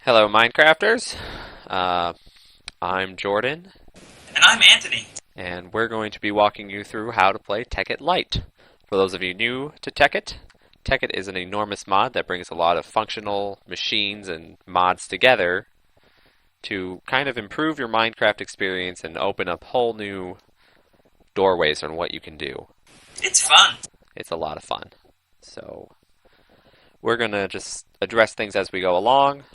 Hello, Minecrafters. I'm Jordan, And I'm Anthony. and we're going to be walking you through how to play Tekkit Lite. For those of you new to Tekkit, Tekkit is an enormous mod that brings a lot of functional machines and mods together to kind of improve your Minecraft experience and open up whole new doorways on what you can do. It's fun. It's a lot of fun. So, we're going to just address things as we go along.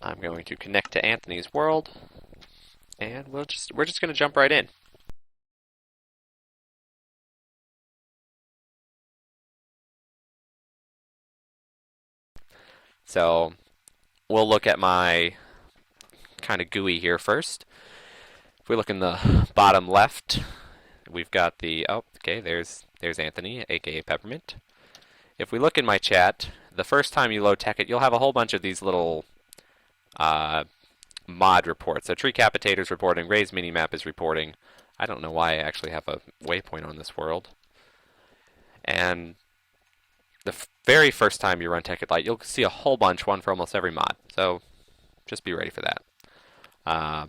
I'm going to connect to Anthony's world, and we're just going to jump right in. So we'll look at my kind of GUI here first. If we look in the bottom left, we've got the there's Anthony, aka Peppermint. If we look in my chat, the first time you load Tekkit, you'll have a whole bunch of these little mod reports. So Treecapitator's reporting, Ray's minimap is reporting. I don't know why I actually have a waypoint on this world. And the very first time you run Tekkit Lite, you'll see a whole bunch, one for almost every mod. So just be ready for that.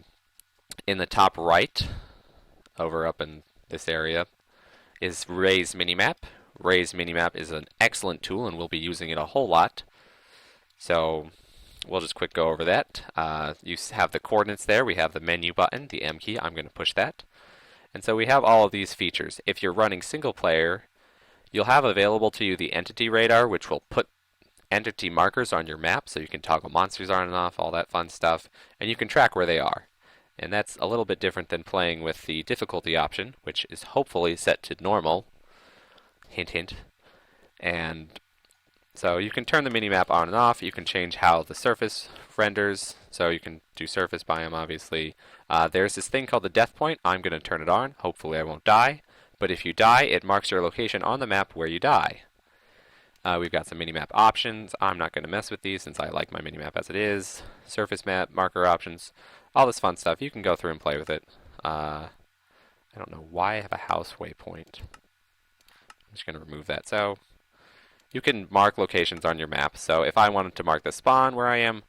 In the top right, over up in this area, is Ray's minimap. Ray's minimap is an excellent tool, and we'll be using it a whole lot. So we'll just quick go over that. You have the coordinates there. We have the menu button, the M key. I'm going to push that. And so we have all of these features. If you're running single player, you'll have available to you the entity radar, which will put entity markers on your map so you can toggle monsters on and off, all that fun stuff, and you can track where they are. And that's a little bit different than playing with the difficulty option, which is hopefully set to normal. Hint, hint. And so you can turn the minimap on and off. You can change how the surface renders. So you can do surface biome, obviously. There's this thing called the death point. I'm going to turn it on. Hopefully I won't die. But if you die, it marks your location on the map where you die. We've got some minimap options. I'm not going to mess with these since I like my minimap as it is. Surface map, marker options, all this fun stuff. You can go through and play with it. I don't know why I have a house waypoint. I'm just going to remove that. So you can mark locations on your map. So if I wanted to mark the spawn where I am,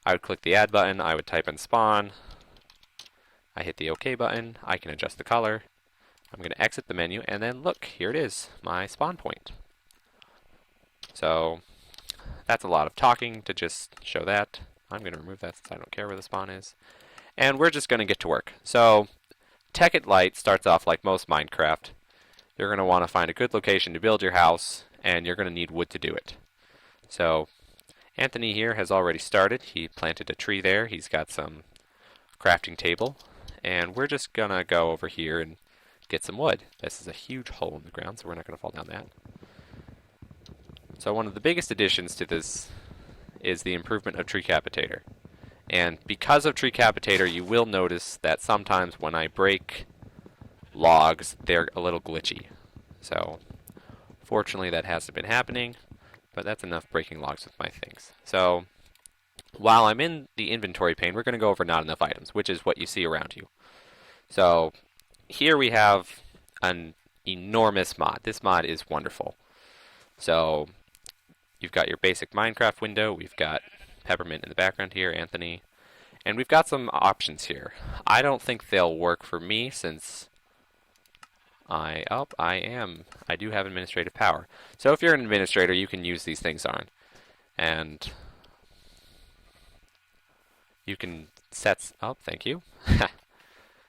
I would click the add button. I would type in spawn. I hit the OK button. I can adjust the color. I'm going to exit the menu, and then look, here it is, my spawn point. So that's a lot of talking to just show that. I'm going to remove that since I don't care where the spawn is. And we're just going to get to work. So Tekkit Lite starts off like most Minecraft. You're going to want to find a good location to build your house, and you're going to need wood to do it. So Anthony here has already started. He planted a tree there. He's got some crafting table. And we're just going to go over here and get some wood. This is a huge hole in the ground, so we're not going to fall down that. So one of the biggest additions to this is the improvement of Treecapitator. And because of Treecapitator, you will notice that sometimes when I break logs, they're a little glitchy. So fortunately that hasn't been happening, but that's enough breaking logs with my things. So while I'm in the inventory pane, we're going to go over not enough items, which is what you see around you. So here we have an enormous mod. This mod is wonderful. So you've got your basic Minecraft window. We've got Peppermint in the background here, Anthony. And we've got some options here. I don't think they'll work for me since I do have administrative power. So if you're an administrator, you can use these things on. And you can set thank you.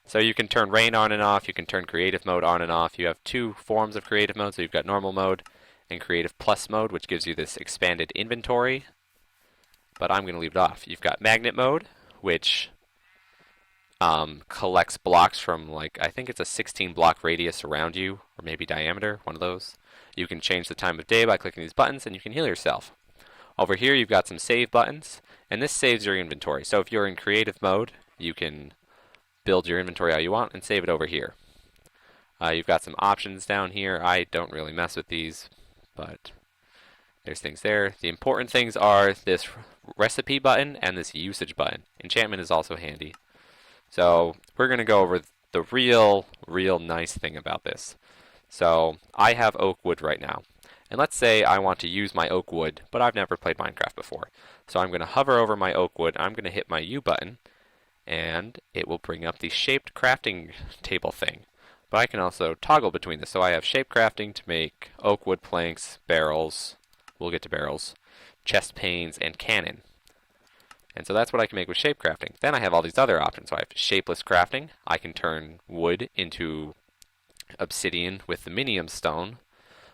So you can turn rain on and off. You can turn creative mode on and off. You have two forms of creative mode. So you've got normal mode and creative plus mode, which gives you this expanded inventory. But I'm going to leave it off. You've got magnet mode, which collects blocks from, like, I think it's a 16 block radius around you, or maybe diameter, one of those. You can change the time of day by clicking these buttons, and you can heal yourself. Over here you've got some save buttons, and this saves your inventory. So if you're in creative mode, you can build your inventory how you want and save it over here. You've got some options down here. I don't really mess with these, but there's things there. The important things are this recipe button and this usage button. Enchantment is also handy. So we're going to go over the real nice thing about this. So I have oak wood right now. And let's say I want to use my oak wood, but I've never played Minecraft before. So I'm going to hover over my oak wood, I'm going to hit my U button, and it will bring up the shaped crafting table thing. But I can also toggle between this. So I have shape crafting to make oak wood planks, barrels, we'll get to barrels, chest panes, and cannon. And so that's what I can make with shape crafting. Then I have all these other options. So I have shapeless crafting. I can turn wood into obsidian with the minium stone.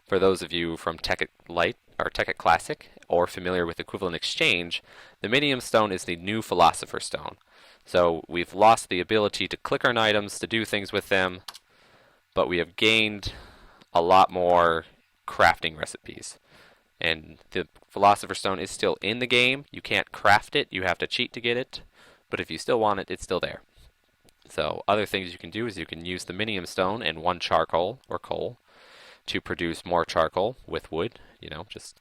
For those of you from Tekkit Lite or Tekkit Classic or familiar with equivalent exchange, the minium stone is the new philosopher's stone. So we've lost the ability to click on items, to do things with them, but we have gained a lot more crafting recipes. And the philosopher's stone is still in the game. You can't craft it, you have to cheat to get it, but if you still want it, it's still there. So other things you can do is you can use the minium stone and 1 charcoal or coal to produce more charcoal with wood. You know, just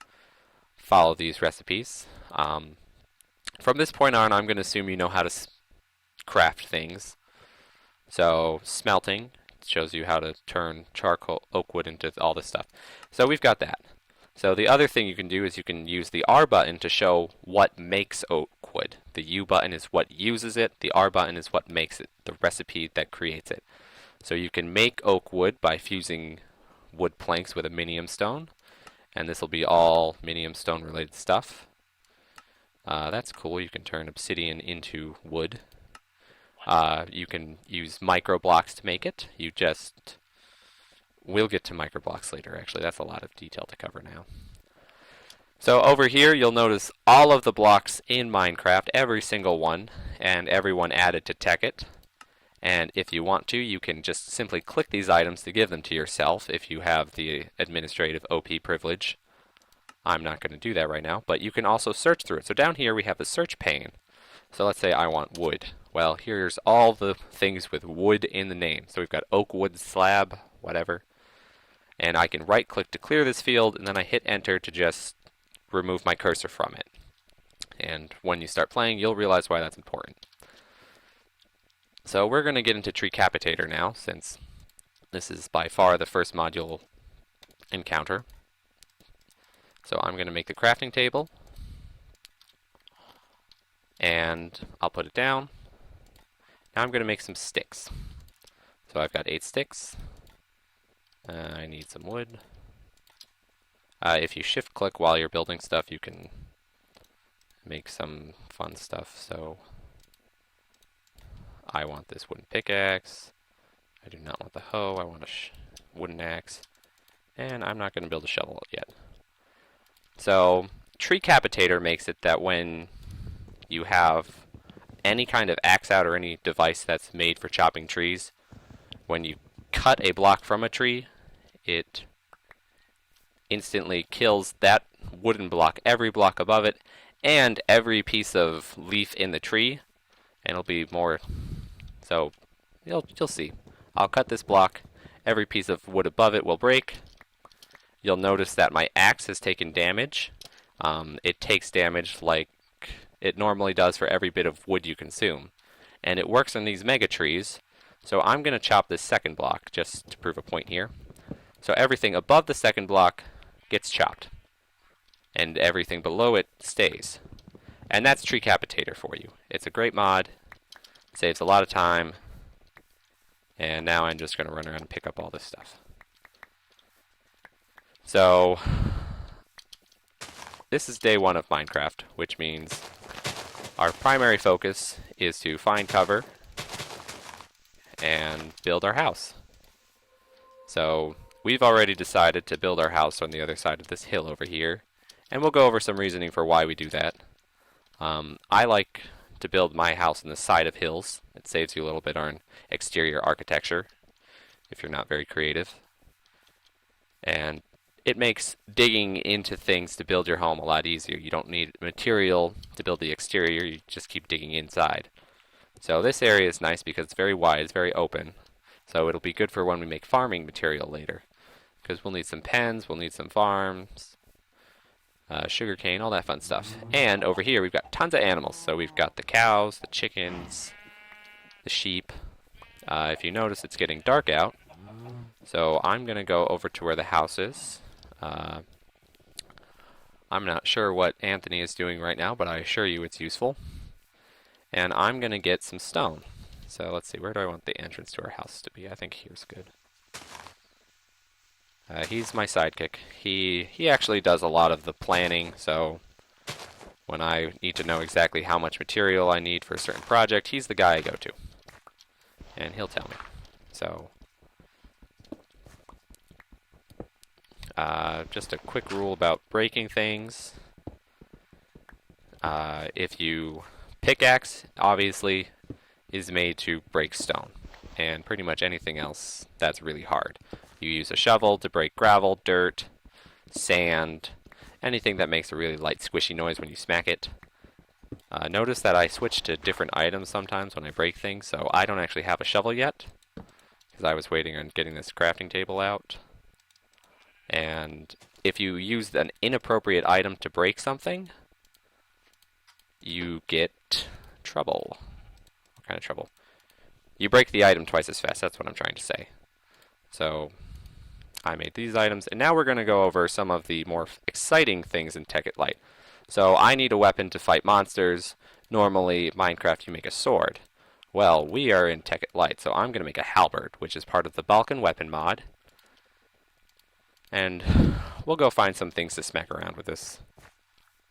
follow these recipes. From this point on, I'm going to assume you know how to craft things. So smelting shows you how to turn charcoal, oak wood into all this stuff. So we've got that. So the other thing you can do is you can use the R button to show what makes oak wood. The U button is what uses it. The R button is what makes it, the recipe that creates it. So you can make oak wood by fusing wood planks with a minium stone. And this will be all minium stone related stuff. That's cool. You can turn obsidian into wood. You can use micro blocks to make it. We'll get to micro blocks later, actually. That's a lot of detail to cover now. So over here, you'll notice all of the blocks in Minecraft, every single one, and every one added to Tekkit. And if you want to, you can just simply click these items to give them to yourself if you have the administrative OP privilege. I'm not going to do that right now, but you can also search through it. So down here we have the search pane. So let's say I want wood. Well, here's all the things with wood in the name. So we've got oak wood slab, whatever. And I can right click to clear this field, and then I hit enter to just remove my cursor from it. And when you start playing, you'll realize why that's important. So we're going to get into Treecapitator now, since this is by far the first mod you'll encounter. So I'm going to make the crafting table, and I'll put it down. Now I'm going to make some sticks. So I've got 8 sticks. I need some wood. If you shift click while you're building stuff, you can make some fun stuff. So I want this wooden pickaxe. I do not want the hoe. I want a wooden axe. And I'm not going to build a shovel yet. So Treecapitator makes it that when you have any kind of axe out or any device that's made for chopping trees, when you cut a block from a tree, it instantly kills that wooden block, every block above it, and every piece of leaf in the tree, and it'll be more. So you'll see. I'll cut this block, every piece of wood above it will break. You'll notice that my axe has taken damage. It takes damage like it normally does for every bit of wood you consume, and it works on these mega trees. So I'm going to chop this second block just to prove a point here. So everything above the second block gets chopped, and everything below it stays. And that's Treecapitator for you. It's a great mod, saves a lot of time, and now I'm just going to run around and pick up all this stuff. So this is day 1 of Minecraft, which means our primary focus is to find cover and build our house. So we've already decided to build our house on the other side of this hill over here, and we'll go over some reasoning for why we do that. I like to build my house on the side of hills. It saves you a little bit on exterior architecture if you're not very creative. And it makes digging into things to build your home a lot easier. You don't need material to build the exterior, you just keep digging inside. So this area is nice because it's very wide, it's very open. So it'll be good for when we make farming material later. Because we'll need some pens, we'll need some farms, sugarcane, all that fun stuff. And over here we've got tons of animals. So we've got the cows, the chickens, the sheep. If you notice, it's getting dark out. So I'm going to go over to where the house is. I'm not sure what Anthony is doing right now, but I assure you it's useful. And I'm going to get some stone. So let's see, where do I want the entrance to our house to be? I think here's good. He's my sidekick. He actually does a lot of the planning, so when I need to know exactly how much material I need for a certain project, he's the guy I go to. And he'll tell me. So, just a quick rule about breaking things. If you pickaxe, obviously, is made to break stone. And pretty much anything else that's really hard. You use a shovel to break gravel, dirt, sand, anything that makes a really light squishy noise when you smack it. Notice that I switch to different items sometimes when I break things, so I don't actually have a shovel yet, because I was waiting on getting this crafting table out. And if you use an inappropriate item to break something, you get trouble. What kind of trouble? You break the item twice as fast, that's what I'm trying to say. So, I made these items, and now we're going to go over some of the more exciting things in Tekkit Lite. So, I need a weapon to fight monsters. Normally, Minecraft, you make a sword. Well, we are in Tekkit Lite, so I'm going to make a halberd, which is part of the Balkan weapon mod. And we'll go find some things to smack around with this.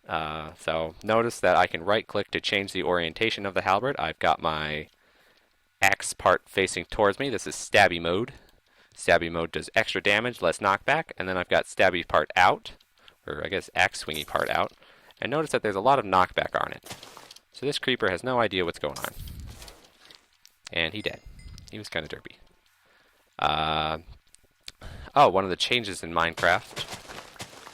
So, notice that I can right-click to change the orientation of the halberd. I've got my axe part facing towards me. This is stabby mode. Stabby mode does extra damage, less knockback, and then I've got stabby part out, or I guess axe swingy part out, and notice that there's a lot of knockback on it. So this creeper has no idea what's going on. And he dead. He was kind of derpy. One of the changes in Minecraft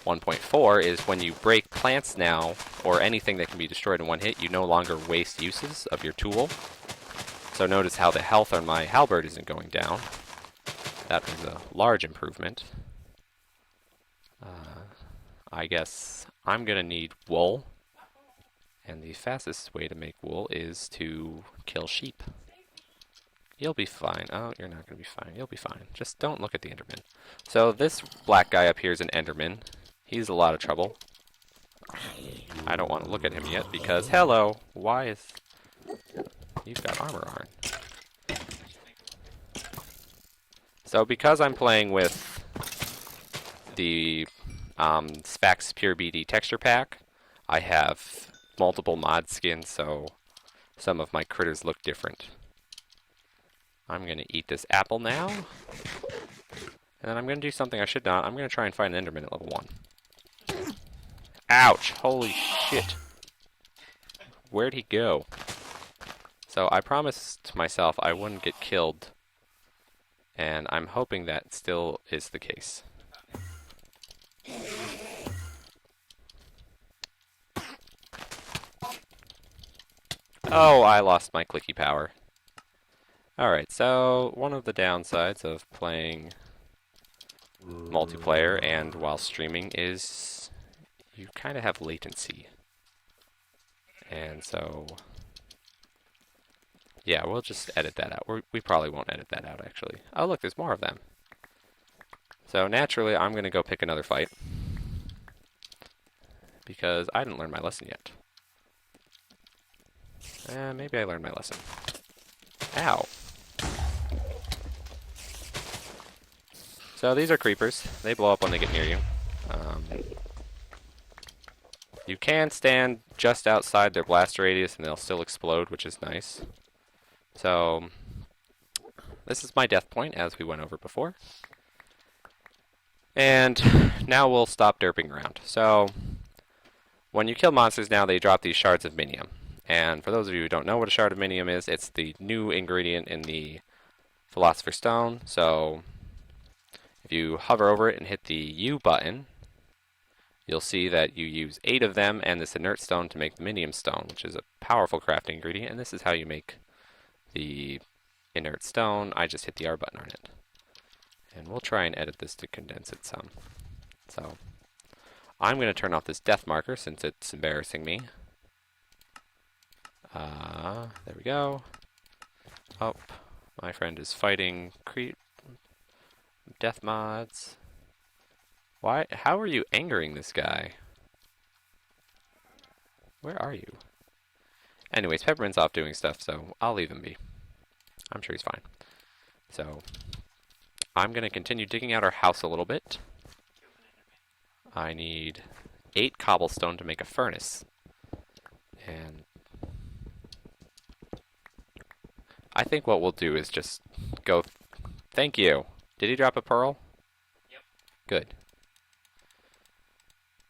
1.4 is when you break plants now, or anything that can be destroyed in one hit, you no longer waste uses of your tool. So notice how the health on my halberd isn't going down. That was a large improvement. I guess I'm going to need wool. And the fastest way to make wool is to kill sheep. You'll be fine. Oh, you're not going to be fine. You'll be fine. Just don't look at the Enderman. So this black guy up here is an Enderman. He's a lot of trouble. I don't want to look at him yet because, hello, why is... You've got armor on. So because I'm playing with the Sphax Pure BD texture pack, I have multiple mod skins, so some of my critters look different. I'm going to eat this apple now, and then I'm going to do something I should not. I'm going to try and find an Enderman at level 1. Ouch! Holy shit! Where'd he go? So I promised myself I wouldn't get killed, and I'm hoping that still is the case. Oh, I lost my clicky power. Alright, so one of the downsides of playing multiplayer and while streaming is you kind of have latency. And so, yeah, we'll just edit that out. We probably won't edit that out, actually. Oh, look, there's more of them. So naturally, I'm going to go pick another fight. Because I didn't learn my lesson yet. Maybe I learned my lesson. Ow. So these are creepers. They blow up when they get near you. You can stand just outside their blast radius and they'll still explode, which is nice. So this is my death point, as we went over before. And now we'll stop derping around. So when you kill monsters now, they drop these shards of minium. And for those of you who don't know what a shard of minium is, it's the new ingredient in the Philosopher's Stone. So if you hover over it and hit the U button, you'll see that you use 8 of them and this inert stone to make the minium stone, which is a powerful crafting ingredient. And this is how you make the inert stone. I just hit the R button on it. And we'll try and edit this to condense it some. So I'm going to turn off this death marker since it's embarrassing me. There we go. Oh, my friend is fighting death mods. Why? How are you angering this guy? Where are you? Anyways, Peppermint's off doing stuff, so I'll leave him be. I'm sure he's fine. So, I'm going to continue digging out our house a little bit. I need 8 cobblestone to make a furnace. And I think what we'll do is just go... Thank you. Did he drop a pearl? Yep. Good.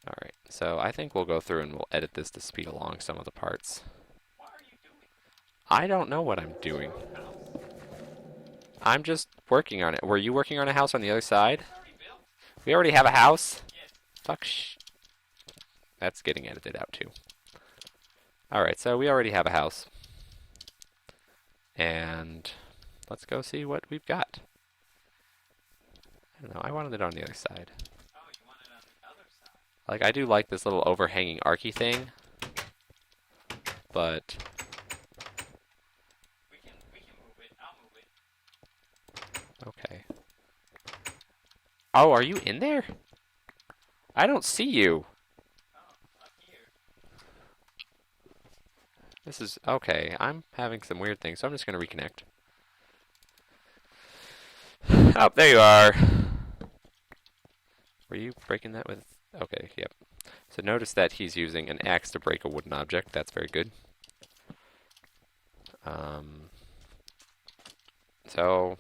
Alright, so I think we'll go through and we'll edit this to speed along some of the parts. What are you doing? I don't know what I'm doing. I'm just working on it. Were you working on a house on the other side? We already have a house? Yes. Fuck That's getting edited out too. Alright, so we already have a house. And let's go see what we've got. I don't know, I wanted it on the other side. Oh, you want it on the other side? Like, I do like this little overhanging archy thing. But We can move it. I'll move it. okay. Oh, are you in there? I don't see you. Oh, up here. This is okay. I'm having some weird things, so I'm just gonna reconnect. Oh, there you are. Were you breaking that with... Okay, yep. So notice that he's using an axe to break a wooden object. That's very good. So,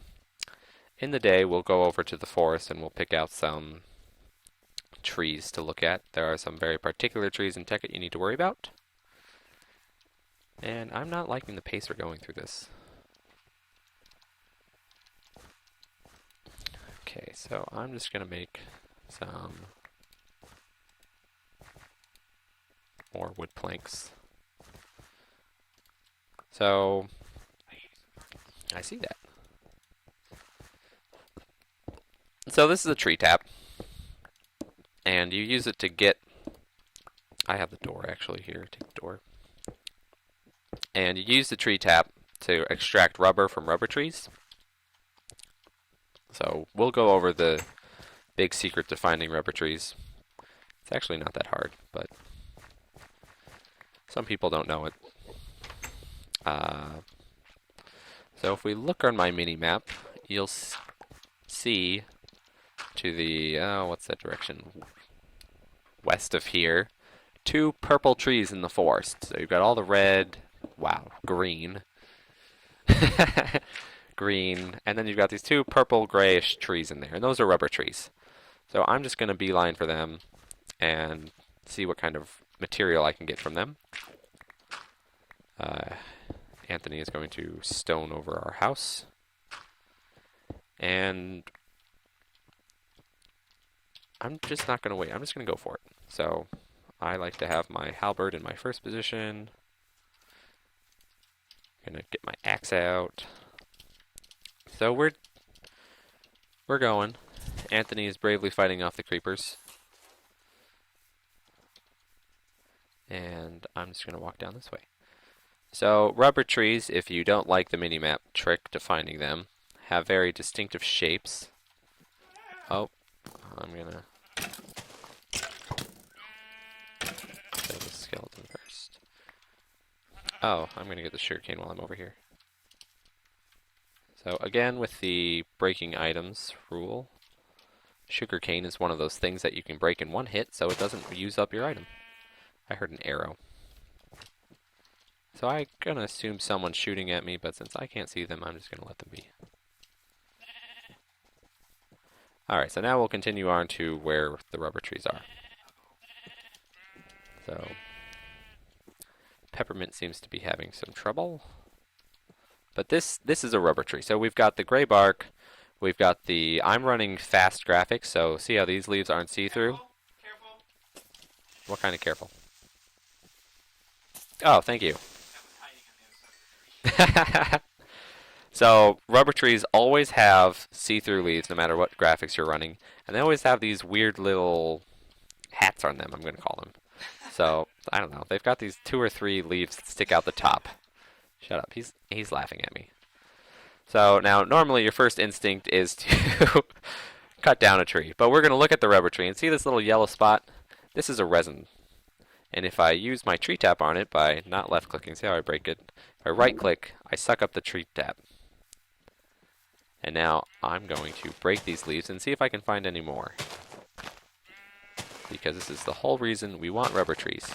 in the day, we'll go over to the forest and we'll pick out some trees to look at. There are some very particular trees in Tekkit you need to worry about. And I'm not liking the pace we're going through this. Okay, so I'm just going to make some more wood planks. So, I see that. So this is a tree tap. And you use it to get... I have the door actually here. Take the door. And you use the tree tap to extract rubber from rubber trees. So we'll go over the big secret to finding rubber trees. It's actually not that hard, but some people don't know it. So if we look on my mini-map, you'll see to the, what's that direction? West of here, 2 purple trees in the forest. So you've got all the red, wow, green. Green, and then you've got these 2 purple grayish trees in there, and those are rubber trees. So I'm just going to beeline for them and see what kind of material I can get from them. Anthony is going to stone over our house. And I'm just not going to wait. I'm just going to go for it. So I like to have my halberd in my first position. I'm going to get my axe out. So we're going. Anthony is bravely fighting off the creepers. And I'm just going to walk down this way. So rubber trees, if you don't like the mini-map trick to finding them, have very distinctive shapes. Oh, I'm going to kill the skeleton first. Oh, I'm going to get the sugarcane while I'm over here. So again, with the breaking items rule, sugarcane is one of those things that you can break in one hit, so it doesn't use up your item. I heard an arrow. So I'm gonna assume someone's shooting at me, but since I can't see them, I'm just gonna let them be. Alright, so now we'll continue on to where the rubber trees are. So, Peppermint seems to be having some trouble. But this is a rubber tree. So we've got the gray bark, we've got the... I'm running fast graphics, so see how these leaves aren't see-through? Careful. What kind of careful? Oh, thank you. So, rubber trees always have see-through leaves no matter what graphics you're running. And they always have these weird little hats on them, I'm going to call them. So, I don't know. They've got these 2 or 3 leaves that stick out the top. Shut up. He's laughing at me. So, now, normally your first instinct is to cut down a tree. But we're going to look at the rubber tree and see this little yellow spot? This is a resin. And if I use my tree tap on it by not left clicking, see how I break it? If I right click, I suck up the tree tap. And now I'm going to break these leaves and see if I can find any more. Because this is the whole reason we want rubber trees.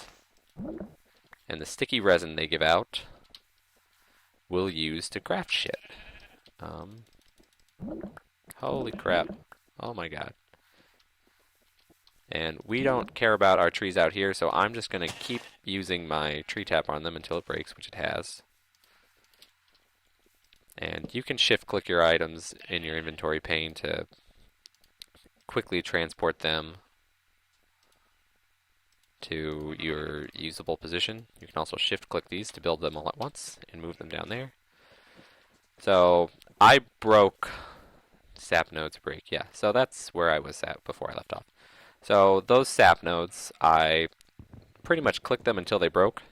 And the sticky resin they give out, we'll use to craft shit. Holy crap. Oh my god. And we don't care about our trees out here, so I'm just going to keep using my tree tap on them until it breaks, which it has. And you can shift click your items in your inventory pane to quickly transport them to your usable position. You can also shift click these to build them all at once and move them down there. So I broke sap nodes break, yeah. So that's where I was at before I left off. So those sap nodes, I pretty much clicked them until they broke.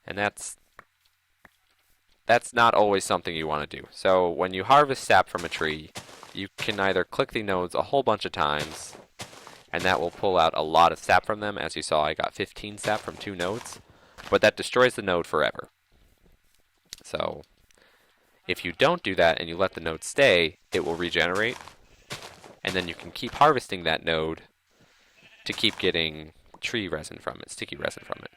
And that's not always something you want to do. So when you harvest sap from a tree, you can either click the nodes a whole bunch of times, and that will pull out a lot of sap from them. As you saw, I got 15 sap from 2 nodes, but that destroys the node forever. So if you don't do that and you let the node stay, it will regenerate, and then you can keep harvesting that node to keep getting tree resin from it, sticky resin from it.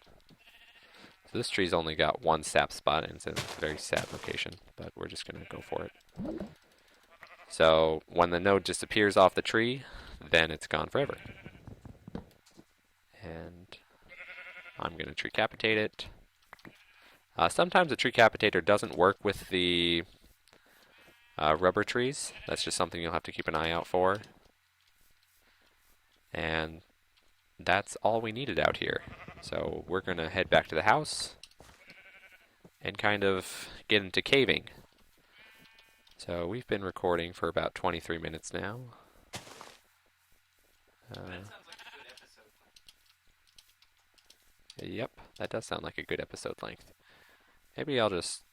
So this tree's only got 1 sap spot, and it's in a very sad location, but we're just going to go for it. So when the node disappears off the tree, then it's gone forever. And I'm going to tree capitate it. Sometimes the tree capitator doesn't work with the rubber trees. That's just something you'll have to keep an eye out for. And that's all we needed out here. So we're going to head back to the house and kind of get into caving. So we've been recording for about 23 minutes now. That sounds like a good episode. Yep, that does sound like a good episode length. Maybe I'll just